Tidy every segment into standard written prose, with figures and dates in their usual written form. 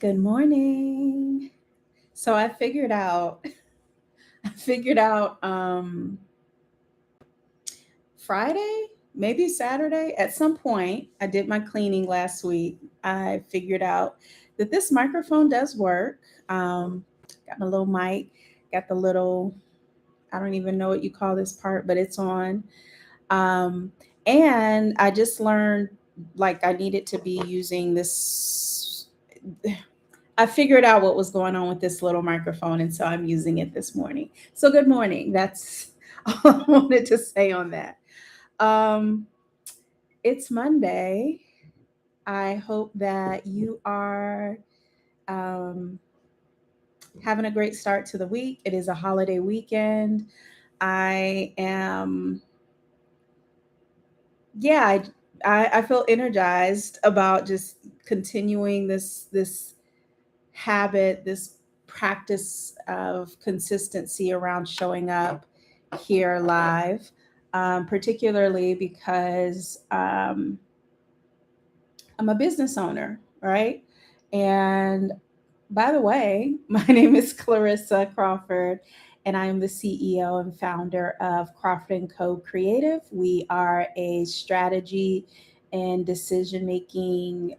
Good morning. So I figured out Friday, maybe Saturday, at some point, I did my cleaning last week. I figured out that this microphone does work. Got my little mic, got the little, I don't even know what you call this part, but it's on. Um, and I just learned like I needed to be using this. I figured out what was going on with this little microphone, and so I'm using it this morning. So, good morning. That's all I wanted to say on that. Um, it's Monday. I hope that you are um, having a great start to the week. It is a holiday weekend. I am, yeah, I feel energized about just continuing this habit, this practice of consistency around showing up here live, particularly because I'm a business owner, right? And by the way, my name is Clarissa Crawford, and I am the CEO and founder of Crawford and Co. Creative. We are a strategy and decision making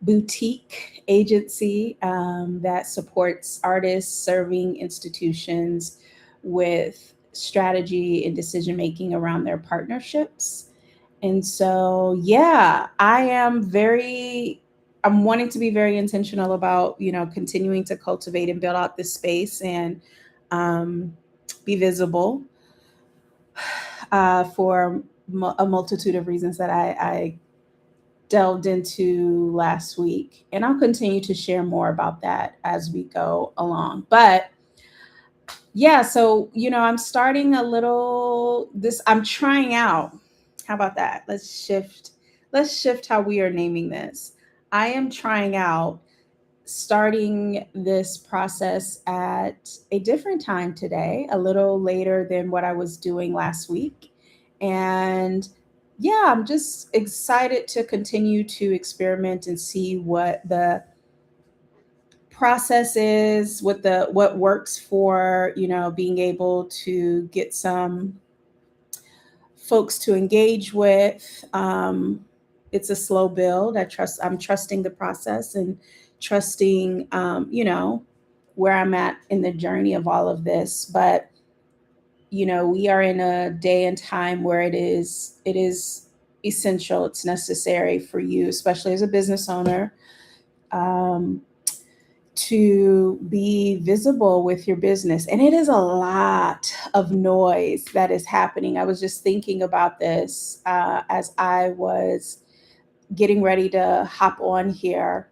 boutique agency that supports artists serving institutions with strategy and decision making around their partnerships. And so, yeah, I'm wanting to be very intentional about, continuing to cultivate and build out this space and um, be visible for a multitude of reasons that I delved into last week. And I'll continue to share more about that as we go along. But yeah, so, I'm starting I'm trying out. How about that? Let's shift how we are naming this. I am trying out starting this process at a different time today, a little later than what I was doing last week. And yeah, I'm just excited to continue to experiment and see what the process is, what works for, being able to get some folks to engage with. It's a slow build. I'm trusting the process and trusting, where I'm at in the journey of all of this. But, we are in a day and time where it is essential. It's necessary for you, especially as a business owner, um, to be visible with your business. And it is a lot of noise that is happening. I was just thinking about this as I was getting ready to hop on here.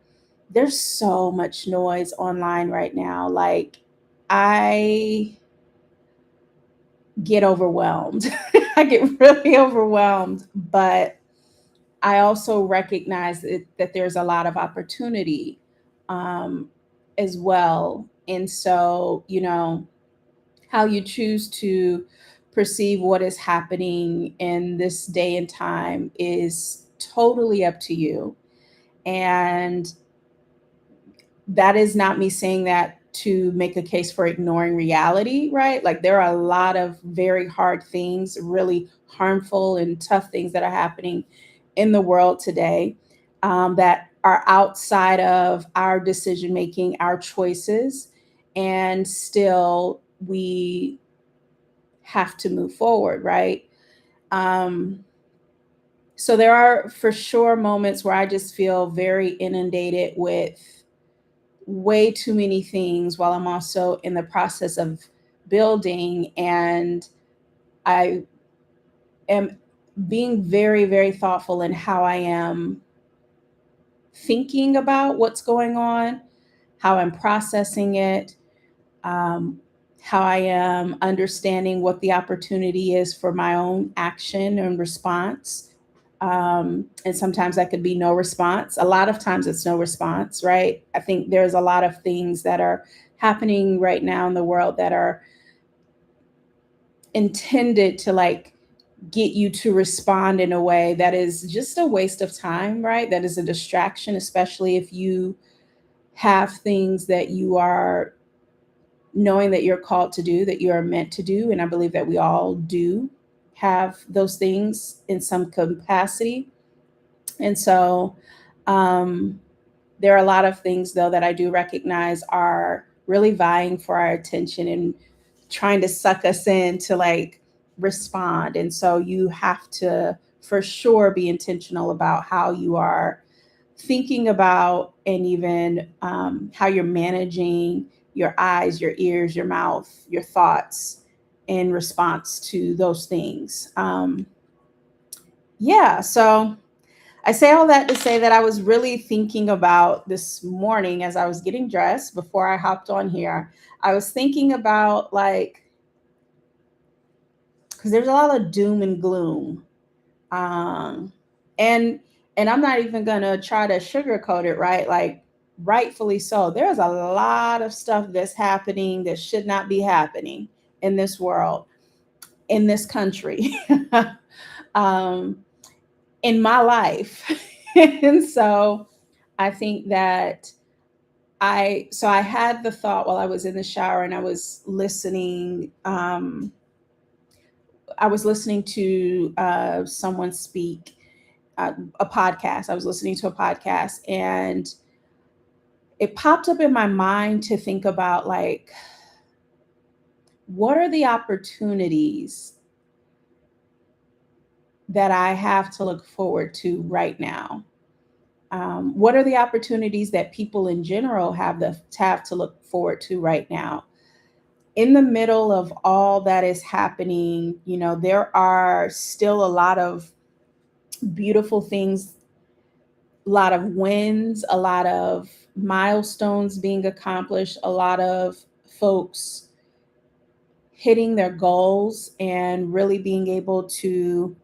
There's so much noise online right now. Like, I get overwhelmed. I get really overwhelmed, but I also recognize that there's a lot of opportunity um, as well. And so, how you choose to perceive what is happening in this day and time is totally up to you. And that is not me saying that to make a case for ignoring reality, right? Like, there are a lot of very hard things, really harmful and tough things that are happening in the world today, that are outside of our decision making, our choices, and still we have to move forward, right? Um, so there are for sure moments where I just feel very inundated with way too many things while I'm also in the process of building. And I am being very, very thoughtful in how I am thinking about what's going on, how I'm processing it, um, how I am understanding what the opportunity is for my own action and response. And sometimes that could be no response. A lot of times it's no response, right? I think there's a lot of things that are happening right now in the world that are intended to like get you to respond in a way that is just a waste of time, right? That is a distraction, especially if you have things that you are knowing that you're called to do, that you are meant to do. And I believe that we all do have those things in some capacity. And so um, there are a lot of things, though, that I do recognize are really vying for our attention and trying to suck us in to like respond. And so you have to, for sure, be intentional about how you are thinking about and even how you're managing your eyes, your ears, your mouth, your thoughts in response to those things. Yeah, so I say all that to say that I was really thinking about this morning as I was getting dressed before I hopped on here. I was thinking about like, because there's a lot of doom and gloom. Um, and and I'm not even gonna try to sugarcoat it, right? Like, rightfully so. There's a lot of stuff that's happening that should not be happening in this world, in this country, um, in my life. And so I think that I had the thought while I was in the shower and I was listening to someone speak a podcast. I was listening to a podcast and it popped up in my mind to think about like, what are the opportunities that I have to look forward to right now? What are the opportunities that people in general have to look forward to right now? In the middle of all that is happening, you know, there are still a lot of beautiful things, a lot of wins, a lot of milestones being accomplished, a lot of folks hitting their goals and really being able to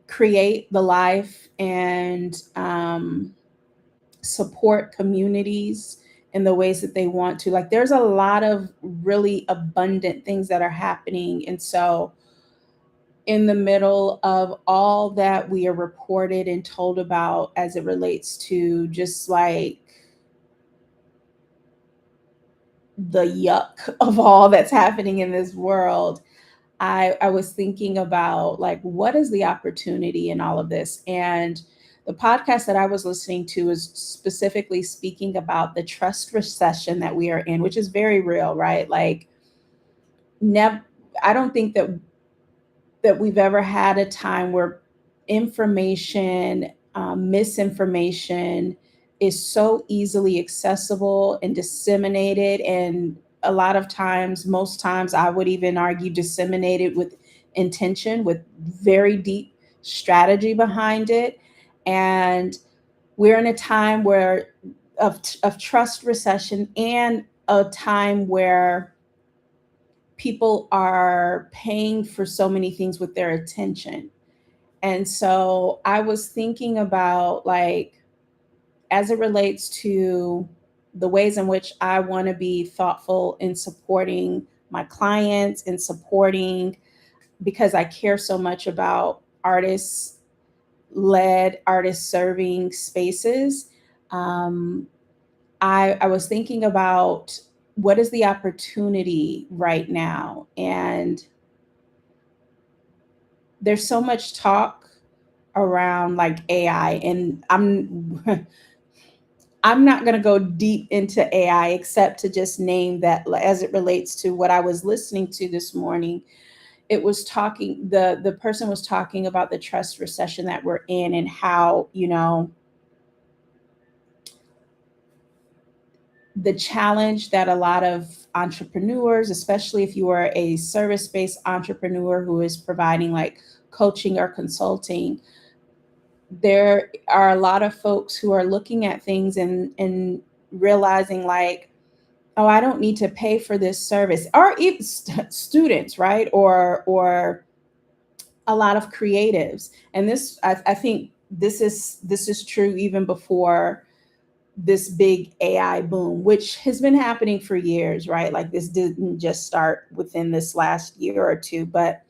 create the life and support communities in the ways that they want to. Like, there's a lot of really abundant things that are happening. And so, in the middle of all that we are reported and told about as it relates to just like the yuck of all that's happening in this world, I was thinking about like, what is the opportunity in all of this? And the podcast that I was listening to is specifically speaking about the trust recession that we are in, which is very real, right? Like, never, I don't think that we've ever had a time where information, misinformation is so easily accessible and disseminated. And a lot of times, most times, I would even argue disseminated with intention, with very deep strategy behind it. And we're in a time where of trust recession and a time where people are paying for so many things with their attention. And so I was thinking about like, as it relates to the ways in which I want to be thoughtful in supporting my clients and supporting, because I care so much about artists led, artist serving spaces. Um, I was thinking about what is the opportunity right now. And there's so much talk around like AI, and I'm not going to go deep into AI except to just name that as it relates to what I was listening to this morning. It was talking, the person was talking about the trust recession that we're in and how, you know, the challenge that a lot of entrepreneurs, especially if you are a service-based entrepreneur who is providing like coaching or consulting, there are a lot of folks who are looking at things and realizing like, oh, I don't need to pay for this service, or even students, right? Or a lot of creatives. And this, I think this is true even before this big AI boom, which has been happening for years, right? Like, this didn't just start within this last year or two, but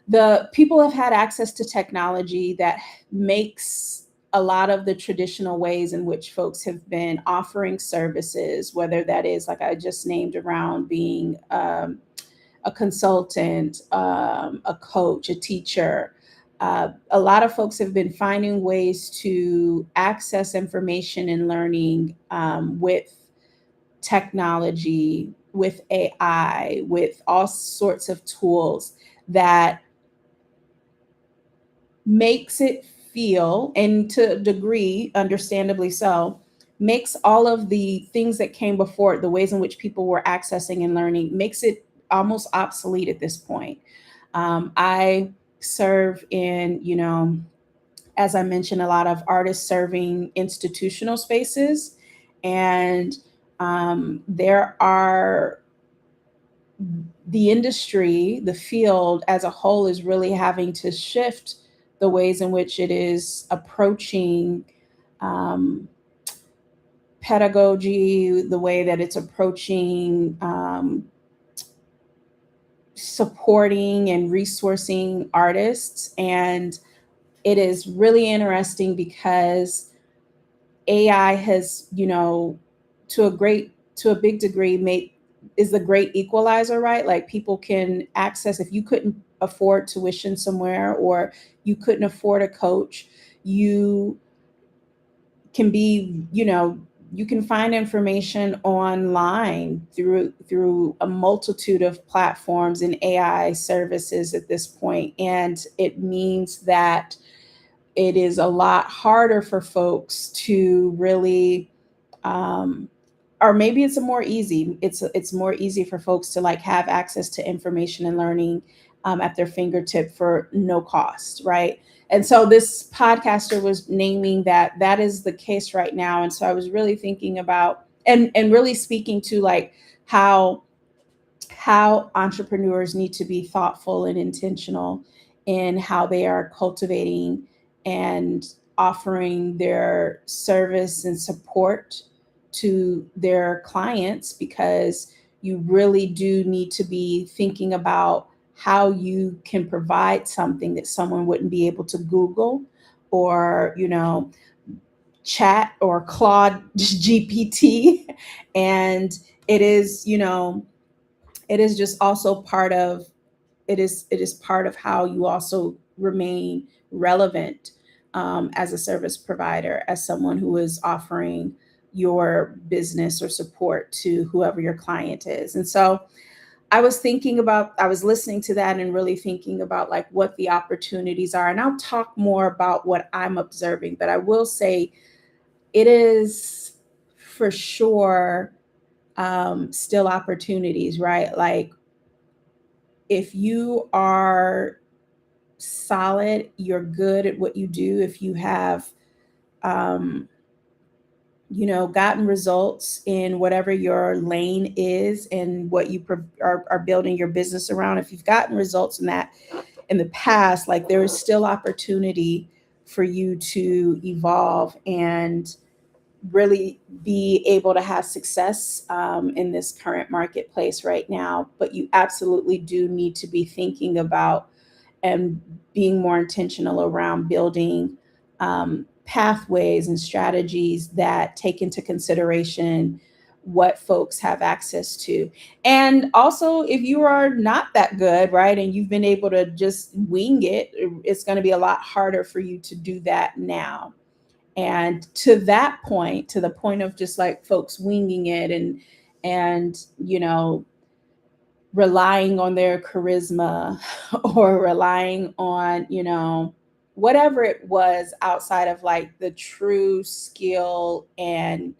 the people have had access to technology that makes a lot of the traditional ways in which folks have been offering services, whether that is like I just named around being a consultant, a coach, a teacher. A lot of folks have been finding ways to access information and learning with technology, with AI, with all sorts of tools that makes it feel, and to a degree, understandably so, makes all of the things that came before it, the ways in which people were accessing and learning, makes it almost obsolete at this point. I serve in, as I mentioned, a lot of artists serving institutional spaces. And there are the industry, the field as a whole is really having to shift the ways in which it is approaching um, pedagogy, the way that it's approaching supporting and resourcing artists. And it is really interesting because AI has, to a big degree, made is the great equalizer, right? Like people can access, if you couldn't afford tuition somewhere or you couldn't afford a coach, you can be, you can find information online through a multitude of platforms and AI services at this point. And it means that it is a lot harder for folks to really um, or maybe it's a more easy it's more easy for folks to like have access to information and learning at their fingertip for no cost, right? And so this podcaster was naming that that is the case right now. And so I was really thinking about and really speaking to like how entrepreneurs need to be thoughtful and intentional in how they are cultivating and offering their service and support to their clients, because you really do need to be thinking about how you can provide something that someone wouldn't be able to Google or, chat or Claude GPT. And it is, it is just also part of it is part of how you also remain relevant as a service provider, as someone who is offering your business or support to whoever your client is. And so I was listening to that and really thinking about like what the opportunities are. And I'll talk more about what I'm observing, but I will say it is for sure still opportunities, right? Like if you are solid, you're good at what you do, if you have, um, gotten results in whatever your lane is and what you are building your business around, if you've gotten results in that in the past, like there is still opportunity for you to evolve and really be able to have success in this current marketplace right now. But you absolutely do need to be thinking about and being more intentional around building pathways and strategies that take into consideration what folks have access to. And also, if you are not that good, right, and you've been able to just wing it, it's going to be a lot harder for you to do that now. And to that point, to the point of just like folks winging it and relying on their charisma or relying on, whatever it was outside of like the true skill and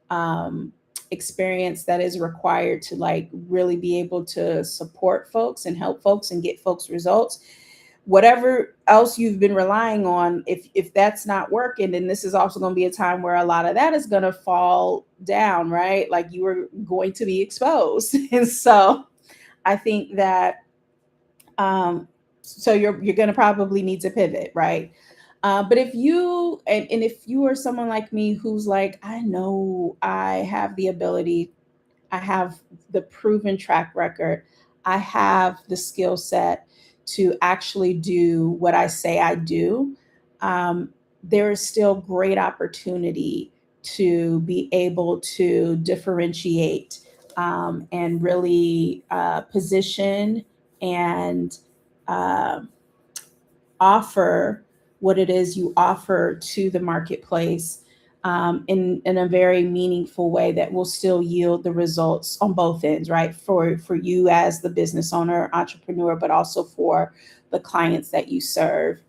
um, experience that is required to like really be able to support folks and help folks and get folks results. Whatever else you've been relying on, if that's not working, then this is also going to be a time where a lot of that is going to fall down, right? Like you are going to be exposed. And so I think that so you're going to probably need to pivot, right? But if you and if you are someone like me who's like, I know I have the ability, I have the proven track record, I have the skill set to actually do what I say I do. Um, there is still great opportunity to be able to differentiate, and really position and uh, offer what it is you offer to the marketplace, in a very meaningful way that will still yield the results on both ends, right? For you as the business owner, entrepreneur, but also for the clients that you serve.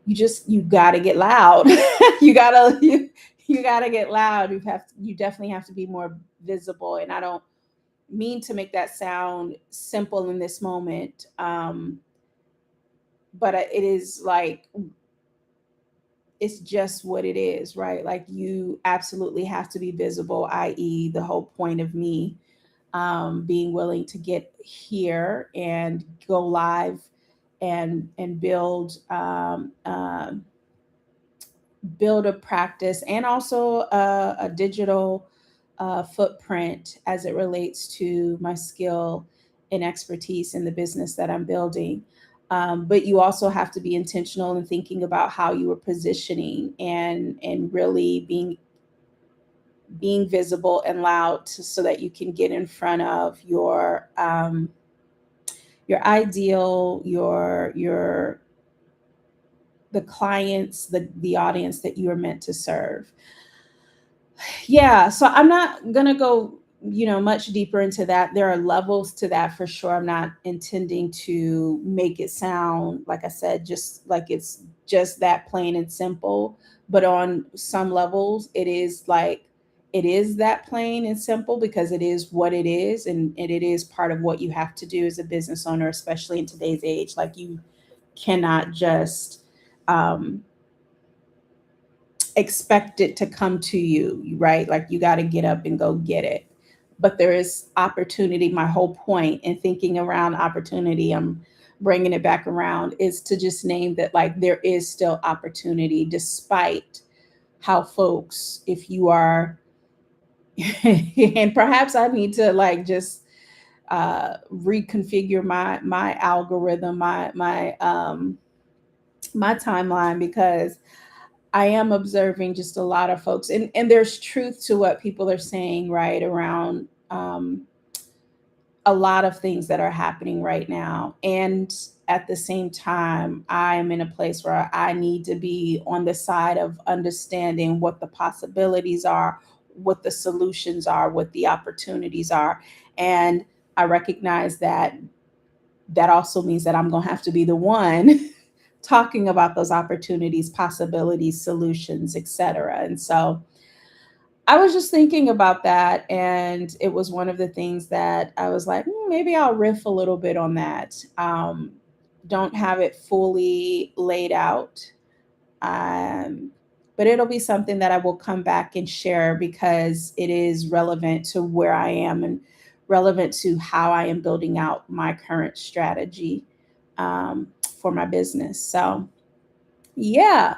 You got to get loud. You got to get loud. You definitely have to be more visible. And I don't mean to make that sound simple in this moment. But it is like, it's just what it is, right? Like, you absolutely have to be visible, i.e., the whole point of me being willing to get here and go live and build a practice, and also a digital footprint as it relates to my skill and expertise in the business that I'm building. But you also have to be intentional in thinking about how you are positioning, and really being visible and loud so that you can get in front of your ideal, your the clients, the audience that you are meant to serve. Yeah, so I'm not gonna go, much deeper into that. There are levels to that for sure. I'm not intending to make it sound, like I said, just like it's just that plain and simple. But on some levels, it is that plain and simple, because it is what it is, and it is part of what you have to do as a business owner, especially in today's age. Like, you cannot just um, expect it to come to you, right? Like, you got to get up and go get it. But there is opportunity. My whole point in thinking around opportunity, I'm bringing it back around, is to just name that, like, there is still opportunity, despite how folks, if you are, and perhaps I need to, like, just reconfigure my algorithm, my timeline, because I am observing just a lot of folks, and there's truth to what people are saying, right, around a lot of things that are happening right now. And at the same time, I'm in a place where I need to be on the side of understanding what the possibilities are, what the solutions are, what the opportunities are. And I recognize that that also means that I'm going to have to be the one talking about those opportunities, possibilities, solutions, etc. And so I was just thinking about that, and it was one of the things that I was like, maybe I'll riff a little bit on that. Don't have it fully laid out, um, but it'll be something that I will come back and share, because it is relevant to where I am, and relevant to how I am building out my current strategy for my business. So, yeah.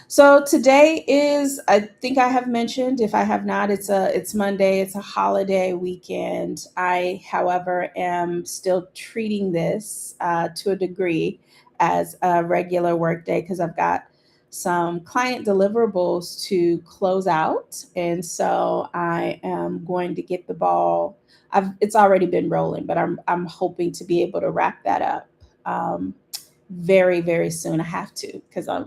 So today is, I think I have mentioned, if I have not, it's Monday, it's a holiday weekend. I, however, am still treating this to a degree as a regular work day, because I've got some client deliverables to close out. And so I am going to get the ball. It's already been rolling, but I'm hoping to be able to wrap that up very, very soon. I have to, because I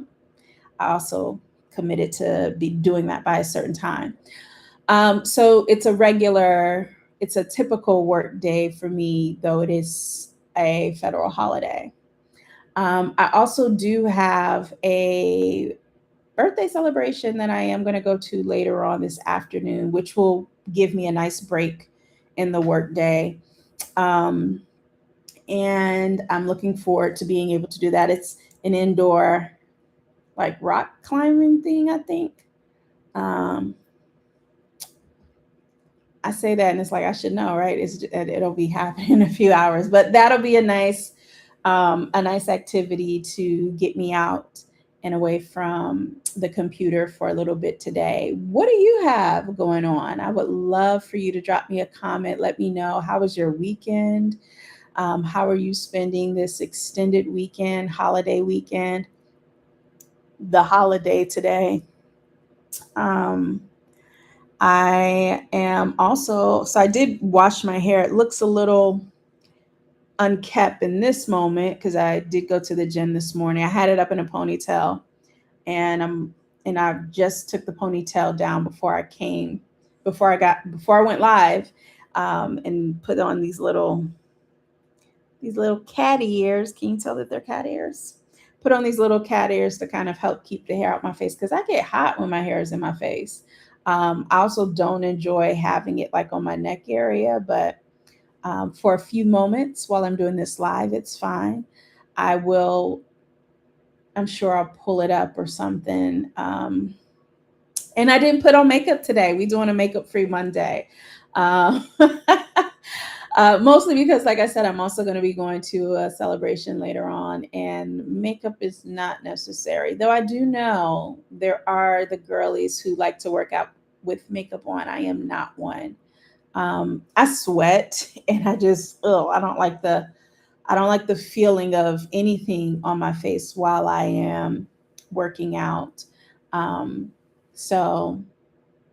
also committed to be doing that by a certain time. So it's a typical work day for me, though it is a federal holiday. I also do have a birthday celebration that I am going to go to later on this afternoon, which will give me a nice break in the workday. Um, and I'm looking forward to being able to do that. It's an indoor, like, rock climbing thing, I think. Um, I say that and it's like I should know, right? It'll be happening in a few hours, but that'll be a nice activity to get me out and away from the computer for a little bit today. What do you have going on? I would love for you to drop me a comment. Let me know, how was your weekend? How are you spending this extended weekend, holiday weekend? the holiday today. Um, I am also, so I did wash my hair. It looks a little unkept in this moment because I did go to the gym this morning. I had it up in a ponytail, and I just took the ponytail down before I went live, and put on these little cat ears. Can you tell that they're cat ears? Put on these little cat ears to kind of help keep the hair out my face because I get hot when my hair is in my face. I also don't enjoy having it like on my neck area, but for a few moments while I'm doing this live, it's fine. I will, I'm sure I'll pull it up or something. And I didn't put on makeup today. We doing a makeup free Monday. Um, mostly because, like I said, I'm also going to be going to a celebration later on, and makeup is not necessary. Though I do know there are the girlies who like to work out with makeup on. I am not one. I sweat, and I don't like the feeling of anything on my face while I am working out. Um, so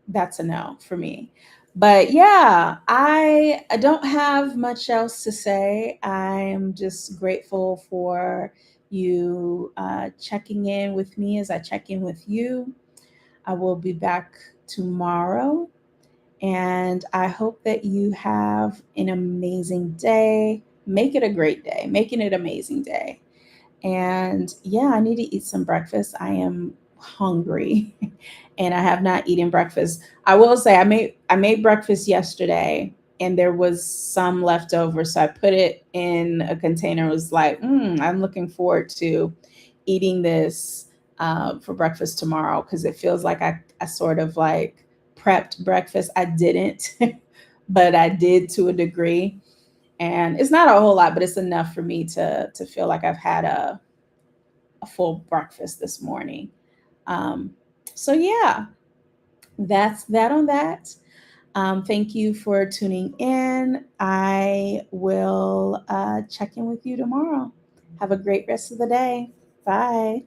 that's a no for me. But yeah, I don't have much else to say. I'm just grateful for you checking in with me as I check in with you. I will be back tomorrow, and I hope that you have an amazing day. Make it a great day, making it an amazing day. And yeah, I need to eat some breakfast. I am hungry and I have not eaten breakfast. I will say I made breakfast yesterday and there was some left over. So I put it in a container. It was like, I'm looking forward to eating this for breakfast tomorrow because it feels like I sort of like prepped breakfast. I didn't, but I did to a degree. And it's not a whole lot, but it's enough for me to feel like I've had a full breakfast this morning. Um, so yeah, that's that on that. Thank you for tuning in. I will check in with you tomorrow. Have a great rest of the day. Bye.